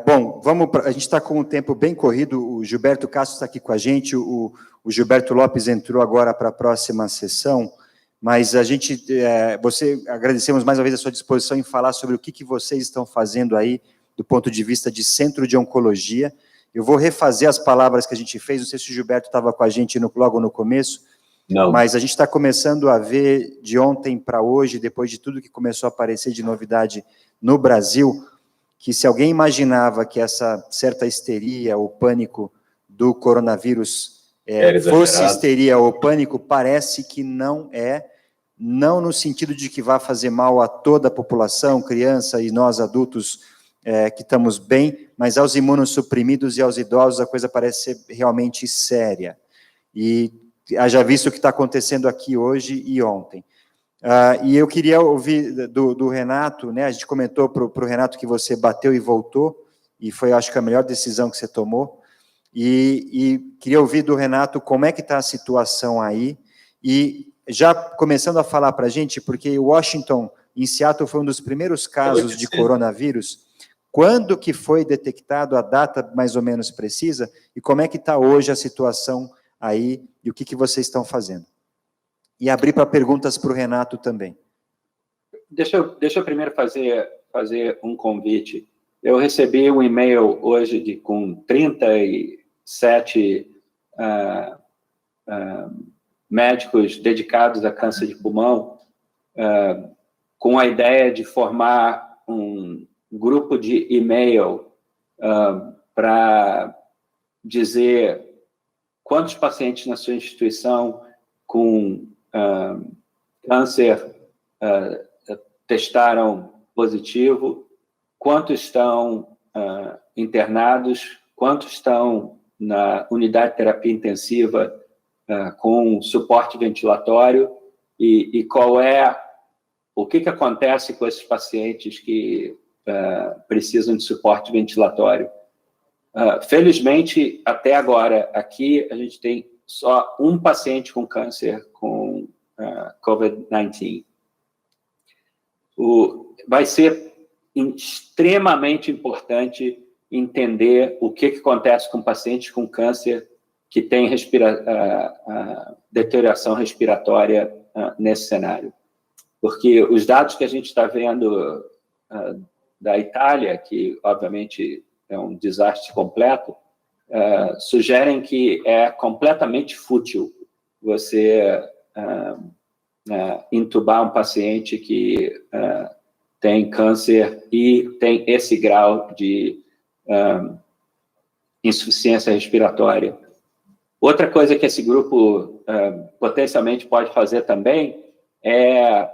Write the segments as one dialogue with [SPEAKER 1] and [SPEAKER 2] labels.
[SPEAKER 1] Bom, a gente está com um tempo bem corrido, o Gilberto Castro está aqui com a gente, o Gilberto Lopes entrou agora para a próxima sessão, mas agradecemos mais uma vez a sua disposição em falar sobre o que vocês estão fazendo aí, do ponto de vista de Centro de Oncologia. Eu vou refazer as palavras que a gente fez, não sei se o Gilberto estava com a gente logo no começo,
[SPEAKER 2] não,
[SPEAKER 1] mas a gente está começando a ver, de ontem para hoje, depois de tudo que começou a aparecer de novidade no Brasil, que se alguém imaginava que essa certa histeria ou pânico do coronavírus fosse histeria ou pânico, parece que não é, não no sentido de que vai fazer mal a toda a população, criança e nós adultos que estamos bem, mas aos imunossuprimidos e aos idosos a coisa parece ser realmente séria. E haja visto o que está acontecendo aqui hoje e ontem. E eu queria ouvir do Renato, né? A gente comentou para o Renato que você bateu e voltou, e foi, acho que, a melhor decisão que você tomou, e queria ouvir do Renato como é que está a situação aí, e já começando a falar para a gente, porque Washington, em Seattle, foi um dos primeiros casos de coronavírus. Quando que foi detectado, a data mais ou menos precisa, e como é que está hoje a situação aí, e o que vocês estão fazendo? E abrir para perguntas para o Renato também.
[SPEAKER 3] Deixa eu primeiro fazer um convite. Eu recebi um e-mail hoje com 37 médicos dedicados a câncer de pulmão, com a ideia de formar um grupo de e-mail para dizer quantos pacientes na sua instituição com câncer testaram positivo, quantos estão internados, quantos estão na unidade de terapia intensiva com suporte ventilatório e o que acontece com esses pacientes que precisam de suporte ventilatório. Felizmente, até agora, aqui a gente tem só um paciente com câncer com COVID-19. Vai ser extremamente importante entender o que acontece com pacientes com câncer que têm deterioração respiratória nesse cenário. Porque os dados que a gente está vendo da Itália, que obviamente é um desastre completo, sugerem que é completamente fútil você intubar um paciente que tem câncer e tem esse grau de insuficiência respiratória. Outra coisa que esse grupo potencialmente pode fazer também é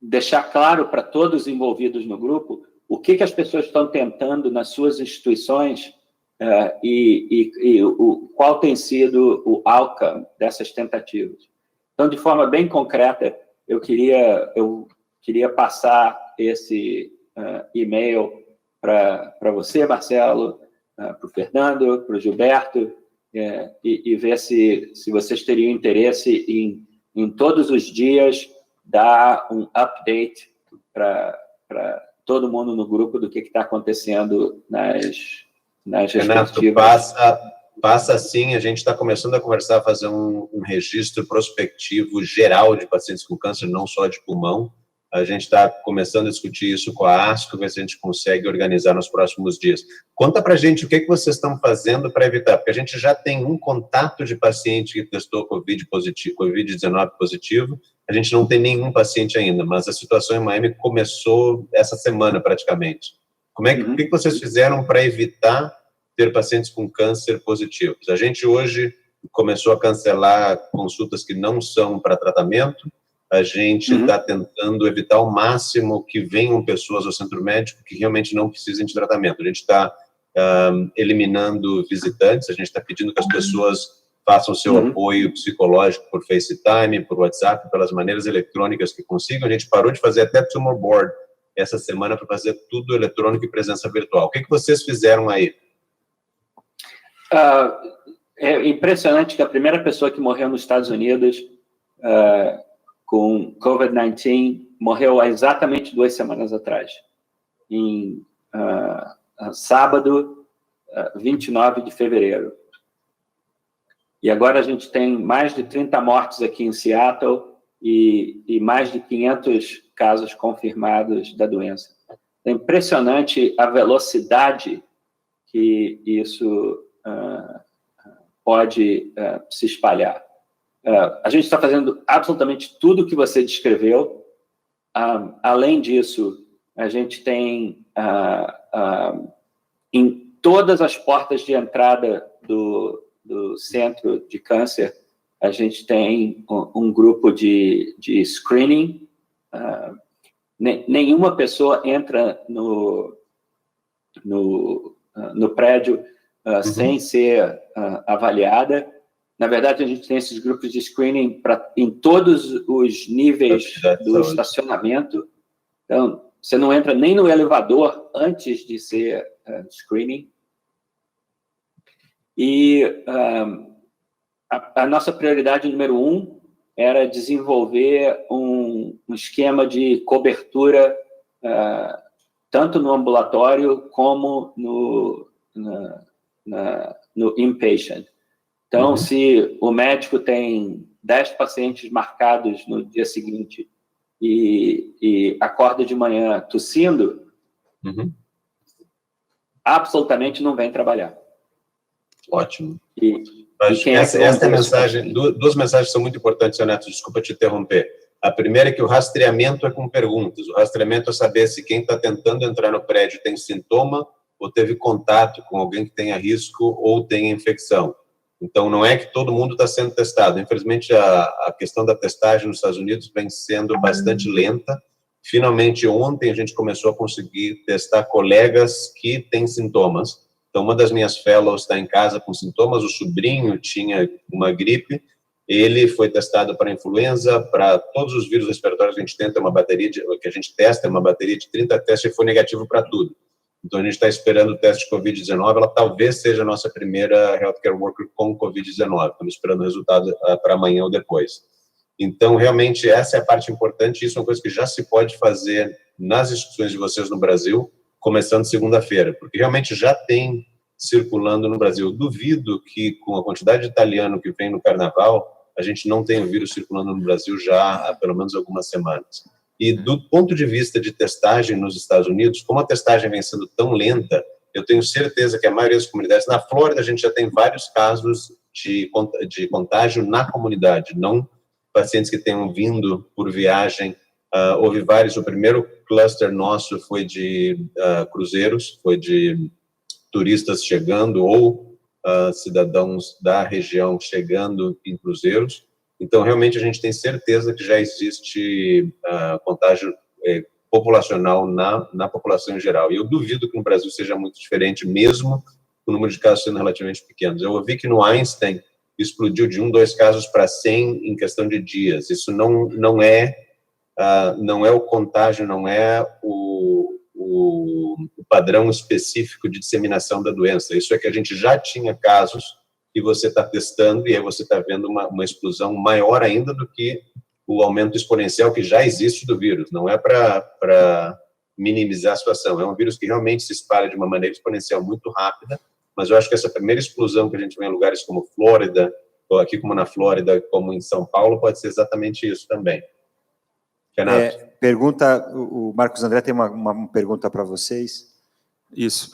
[SPEAKER 3] deixar claro para todos os envolvidos no grupo o que as pessoas estão tentando nas suas instituições qual tem sido o outcome dessas tentativas. Então, de forma bem concreta, eu queria passar esse e-mail para você, Marcelo, para o Fernando, para o Gilberto, e ver se vocês teriam interesse em todos os dias dar um update para todo mundo no grupo do que está acontecendo nas
[SPEAKER 2] Renato, passa sim, a gente está começando a conversar, fazer um registro prospectivo geral de pacientes com câncer, não só de pulmão. A gente está começando a discutir isso com a ASCO, ver se a gente consegue organizar nos próximos dias. Conta para a gente o que vocês estão fazendo para evitar, porque a gente já tem um contato de paciente que testou COVID-19 positivo, a gente não tem nenhum paciente ainda, mas a situação em Miami começou essa semana praticamente. O que vocês fizeram para evitar ter pacientes com câncer positivos? A gente hoje começou a cancelar consultas que não são para tratamento, a gente está tentando evitar ao máximo que venham pessoas ao centro médico que realmente não precisem de tratamento. A gente está eliminando visitantes, a gente está pedindo que as pessoas façam seu apoio psicológico por FaceTime, por WhatsApp, pelas maneiras eletrônicas que consigam. A gente parou de fazer até tumor board essa semana para fazer tudo eletrônico e presença virtual. O que vocês fizeram aí?
[SPEAKER 3] É impressionante que a primeira pessoa que morreu nos Estados Unidos com COVID-19 morreu há exatamente 2 semanas atrás, em sábado, 29 de fevereiro. E agora a gente tem mais de 30 mortes aqui em Seattle e mais de 500 casos confirmados da doença. É impressionante a velocidade que isso pode se espalhar. A gente está fazendo absolutamente tudo o que você descreveu. Além disso, a gente tem em todas as portas de entrada do centro de câncer, a gente tem um grupo de screening. Nenhuma pessoa entra no prédio sem ser avaliada. Na verdade, a gente tem esses grupos de screening em todos os níveis do estacionamento. Então, você não entra nem no elevador antes de ser screening. E a nossa prioridade número 1 era desenvolver um esquema de cobertura tanto no ambulatório como no inpatient. Então, se o médico tem 10 pacientes marcados no dia seguinte e acorda de manhã tossindo, absolutamente não vem trabalhar.
[SPEAKER 2] Ótimo. Essa é a mensagem. Duas mensagens são muito importantes, Neto, desculpa te interromper. A primeira é que o rastreamento é com perguntas. O rastreamento é saber se quem está tentando entrar no prédio tem sintoma ou teve contato com alguém que tenha risco ou tenha infecção. Então, não é que todo mundo está sendo testado. Infelizmente, a questão da testagem nos Estados Unidos vem sendo bastante lenta. Finalmente, ontem, a gente começou a conseguir testar colegas que têm sintomas. Então, uma das minhas fellows está em casa com sintomas, o sobrinho tinha uma gripe, ele foi testado para influenza, para todos os vírus respiratórios que a gente tenta, que a gente testa, uma bateria de 30 testes e foi negativo para tudo. Então, a gente está esperando o teste de Covid-19, ela talvez seja a nossa primeira healthcare worker com Covid-19. Estamos esperando o resultado para amanhã ou depois. Então, realmente, essa é a parte importante. Isso é uma coisa que já se pode fazer nas instituições de vocês no Brasil, começando segunda-feira, porque realmente já tem circulando no Brasil. Eu duvido que, com a quantidade de italiano que vem no Carnaval, a gente não tenha o vírus circulando no Brasil já há pelo menos algumas semanas. E do ponto de vista de testagem nos Estados Unidos, como a testagem vem sendo tão lenta, eu tenho certeza que a maioria das comunidades... Na Flórida, a gente já tem vários casos de contágio na comunidade, não pacientes que tenham vindo por viagem. Houve vários. O primeiro cluster nosso foi de cruzeiros, foi de turistas chegando ou cidadãos da região chegando em cruzeiros. Então, realmente, a gente tem certeza que já existe contágio populacional na população em geral. E eu duvido que no Brasil seja muito diferente, mesmo com o número de casos sendo relativamente pequenos. Eu ouvi que no Einstein explodiu de 1, 2 casos para 100 em questão de dias. Isso não é o contágio, não é o padrão específico de disseminação da doença. Isso é que a gente já tinha casos que você está testando e aí você está vendo uma explosão maior ainda do que o aumento exponencial que já existe do vírus. Não é para minimizar a situação. É um vírus que realmente se espalha de uma maneira exponencial muito rápida, mas eu acho que essa primeira explosão que a gente vê em lugares como Flórida, ou aqui como na Flórida, como em São Paulo, pode ser exatamente isso também. Renato?
[SPEAKER 1] O Marcos André tem uma pergunta para vocês.
[SPEAKER 4] Isso.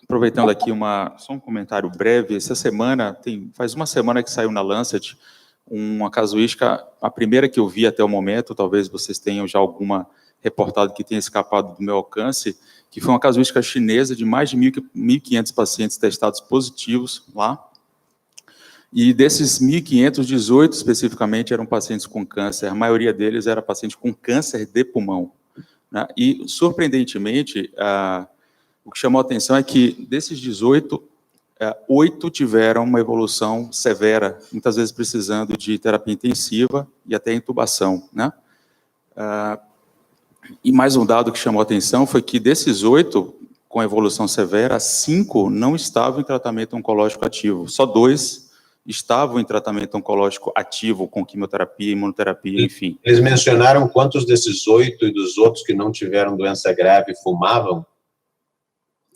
[SPEAKER 4] Aproveitando aqui só um comentário breve, essa semana, faz uma semana que saiu na Lancet uma casuística, a primeira que eu vi até o momento, talvez vocês tenham já alguma reportado que tenha escapado do meu alcance, que foi uma casuística chinesa de mais de 1.500 pacientes testados positivos lá, e desses 1.500, 18 especificamente eram pacientes com câncer, a maioria deles era paciente com câncer de pulmão, né? E, surpreendentemente, o que chamou a atenção é que, desses 18, 8 tiveram uma evolução severa, muitas vezes precisando de terapia intensiva e até intubação, né? E mais um dado que chamou a atenção foi que, desses 8 com evolução severa, 5 não estavam em tratamento oncológico ativo, só 2 estavam em tratamento oncológico ativo, com quimioterapia, imunoterapia, enfim.
[SPEAKER 2] Eles mencionaram quantos desses 8 e dos outros que não tiveram doença grave fumavam?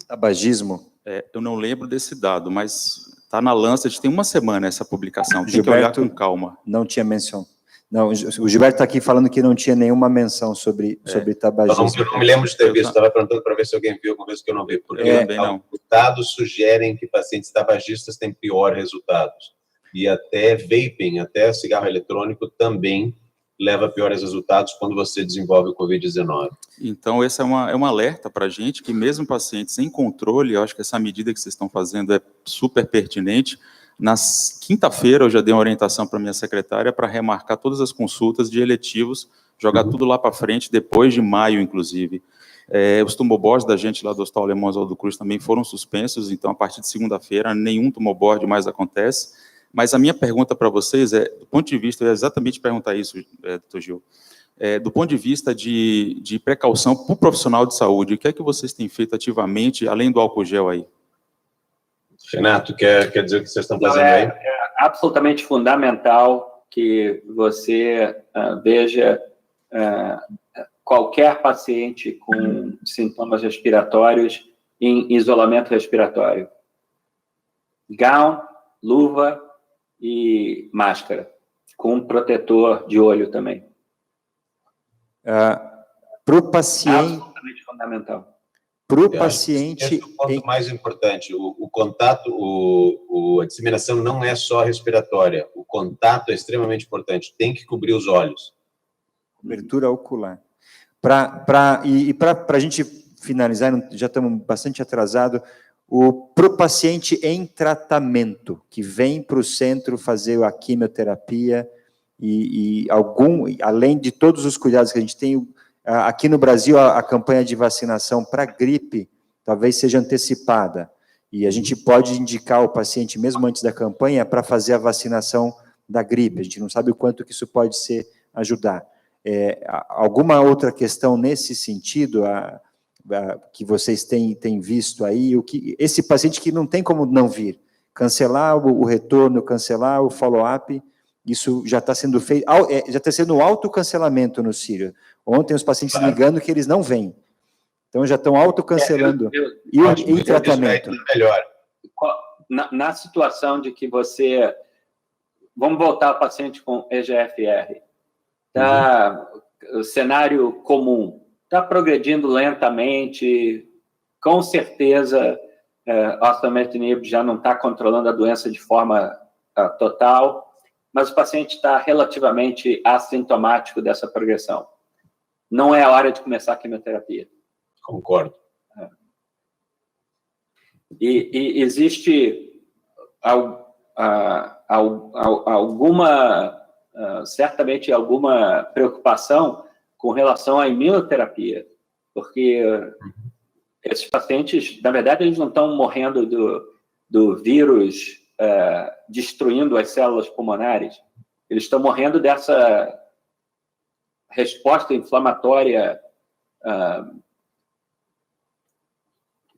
[SPEAKER 1] Tabagismo.
[SPEAKER 4] Eu não lembro desse dado, mas está na Lancet, tem uma semana essa publicação, tem que olhar com calma.
[SPEAKER 1] Não tinha menção. Não, o Gilberto está aqui falando que não tinha nenhuma menção sobre tabagismo.
[SPEAKER 2] Eu não me lembro de ter visto, estava perguntando para ver se alguém viu alguma coisa que eu não vi, porque os dados sugerem que pacientes tabagistas têm piores resultados. E até vaping, até cigarro eletrônico também leva a piores resultados quando você desenvolve o Covid-19.
[SPEAKER 4] Então, esse é um alerta para a gente, que mesmo pacientes em controle, eu acho que essa medida que vocês estão fazendo é super pertinente. Na quinta-feira, eu já dei uma orientação para minha secretária para remarcar todas as consultas de eletivos, jogar tudo lá para frente, depois de maio, inclusive. Os tumorboards da gente lá do Hospital Alemão Oswaldo Cruz também foram suspensos, então, a partir de segunda-feira, nenhum tumorboard mais acontece. Mas a minha pergunta para vocês do ponto de vista, eu ia exatamente perguntar isso, doutor Gil, do ponto de vista de precaução para o profissional de saúde, o que é que vocês têm feito ativamente, além do álcool gel aí?
[SPEAKER 2] Renato, quer dizer o que vocês estão fazendo aí?
[SPEAKER 3] É absolutamente fundamental que você veja qualquer paciente com sintomas respiratórios em isolamento respiratório. Gown, luva e máscara, com protetor de olho também.
[SPEAKER 1] Para o paciente...
[SPEAKER 3] Absolutamente fundamental.
[SPEAKER 1] Para o paciente...
[SPEAKER 2] Esse é o ponto mais importante. O contato, a disseminação não é só respiratória. O contato é extremamente importante. Tem que cobrir os olhos.
[SPEAKER 1] Cobertura ocular. Para a gente finalizar, já estamos bastante atrasados, para o paciente em tratamento, que vem para o centro fazer a quimioterapia, além de todos os cuidados que a gente tem, aqui no Brasil, a campanha de vacinação para gripe talvez seja antecipada, e a gente pode indicar o paciente, mesmo antes da campanha, para fazer a vacinação da gripe. A gente não sabe o quanto que isso pode ajudar. Alguma outra questão nesse sentido, que vocês têm visto aí, esse paciente que não tem como não vir, cancelar o retorno, cancelar o follow-up, isso já está sendo feito, já está sendo autocancelamento no Sírio. Ontem os pacientes ligando que eles não vêm. Então já estão autocancelando. E em tratamento?
[SPEAKER 2] Melhor.
[SPEAKER 3] Na situação de que você... Vamos voltar ao paciente com EGFR. O cenário comum. Está progredindo lentamente, com certeza, osimertinib já não está controlando a doença de forma total, mas o paciente está relativamente assintomático dessa progressão. Não é a hora de começar a quimioterapia.
[SPEAKER 2] Concordo.
[SPEAKER 3] E existe certamente alguma preocupação com relação à imunoterapia, porque esses pacientes, na verdade, eles não estão morrendo do vírus destruindo as células pulmonares, eles estão morrendo dessa resposta inflamatória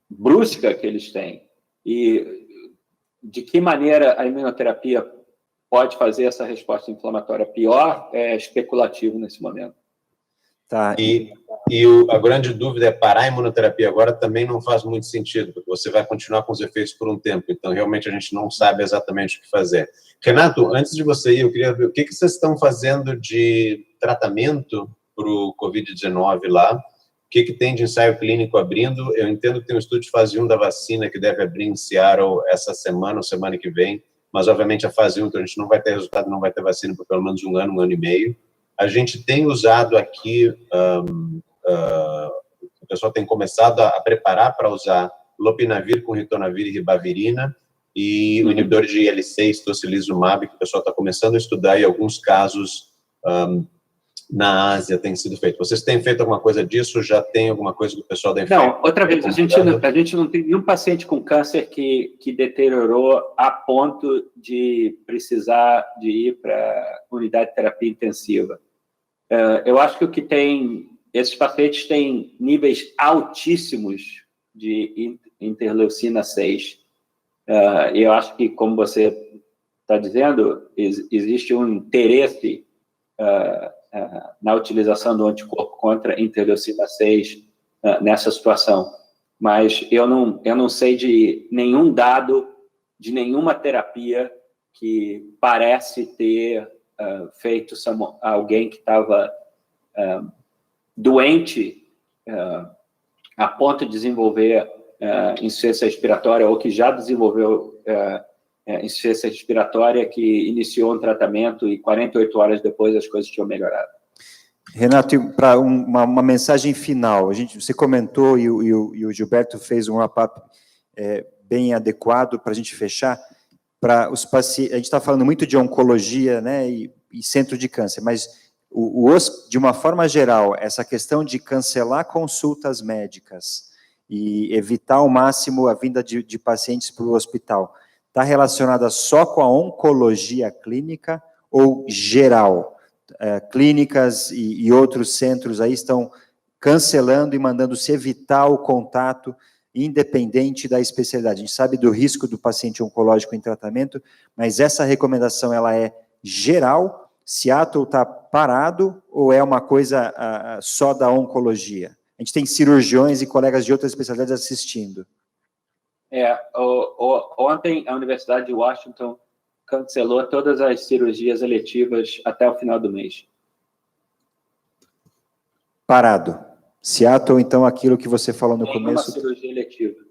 [SPEAKER 3] brusca que eles têm. E de que maneira a imunoterapia pode fazer essa resposta inflamatória pior é especulativo nesse momento.
[SPEAKER 1] Tá.
[SPEAKER 2] A grande dúvida é parar a imunoterapia agora também não faz muito sentido, porque você vai continuar com os efeitos por um tempo, então realmente a gente não sabe exatamente o que fazer. Renato, antes de você ir, eu queria ver o que vocês estão fazendo de tratamento para o Covid-19 lá, o que tem de ensaio clínico abrindo. Eu entendo que tem um estudo de fase 1 da vacina que deve abrir em Seattle essa semana ou semana que vem, mas obviamente a fase 1, então a gente não vai ter resultado, não vai ter vacina por pelo menos um ano e meio. A gente tem usado aqui, o pessoal tem começado a preparar para usar lopinavir com ritonavir e ribavirina, e o inibidor de IL-6, tocilizumab, que o pessoal está começando a estudar, e alguns casos na Ásia tem sido feito. Vocês têm feito alguma coisa disso? Já tem alguma coisa que o pessoal da enfermagem?
[SPEAKER 3] Não, outra vez, a gente não tem nenhum paciente com câncer que deteriorou a ponto de precisar de ir para unidade de terapia intensiva. Eu acho que esses pacientes têm níveis altíssimos de interleucina 6. E eu acho que, como você está dizendo, existe um interesse na utilização do anticorpo contra interleucina 6 nessa situação. Mas eu não sei de nenhum dado, de nenhuma terapia que parece ter feito alguém que estava doente a ponto de desenvolver insuficiência respiratória ou que já desenvolveu insuficiência respiratória, que iniciou um tratamento e 48 horas depois as coisas tinham melhorado.
[SPEAKER 1] Renato, para uma mensagem final, você comentou e o Gilberto fez um wrap-up bem adequado para a gente fechar. Para os pacientes, a gente está falando muito de oncologia, né, e centro de câncer, mas de uma forma geral, essa questão de cancelar consultas médicas e evitar ao máximo a vinda de pacientes para o hospital, está relacionada só com a oncologia clínica ou geral? Clínicas e outros centros aí estão cancelando e mandando se evitar o contato, independente da especialidade. A gente sabe do risco do paciente oncológico em tratamento, mas essa recomendação ela é geral? Seattle está parado ou é uma coisa só da oncologia? A gente tem cirurgiões e colegas de outras especialidades assistindo.
[SPEAKER 3] Ontem a Universidade de Washington cancelou todas as cirurgias eletivas até o final do mês.
[SPEAKER 1] Parado. Seattle, então, aquilo que você falou no começo...
[SPEAKER 3] Nenhuma cirurgia eletiva.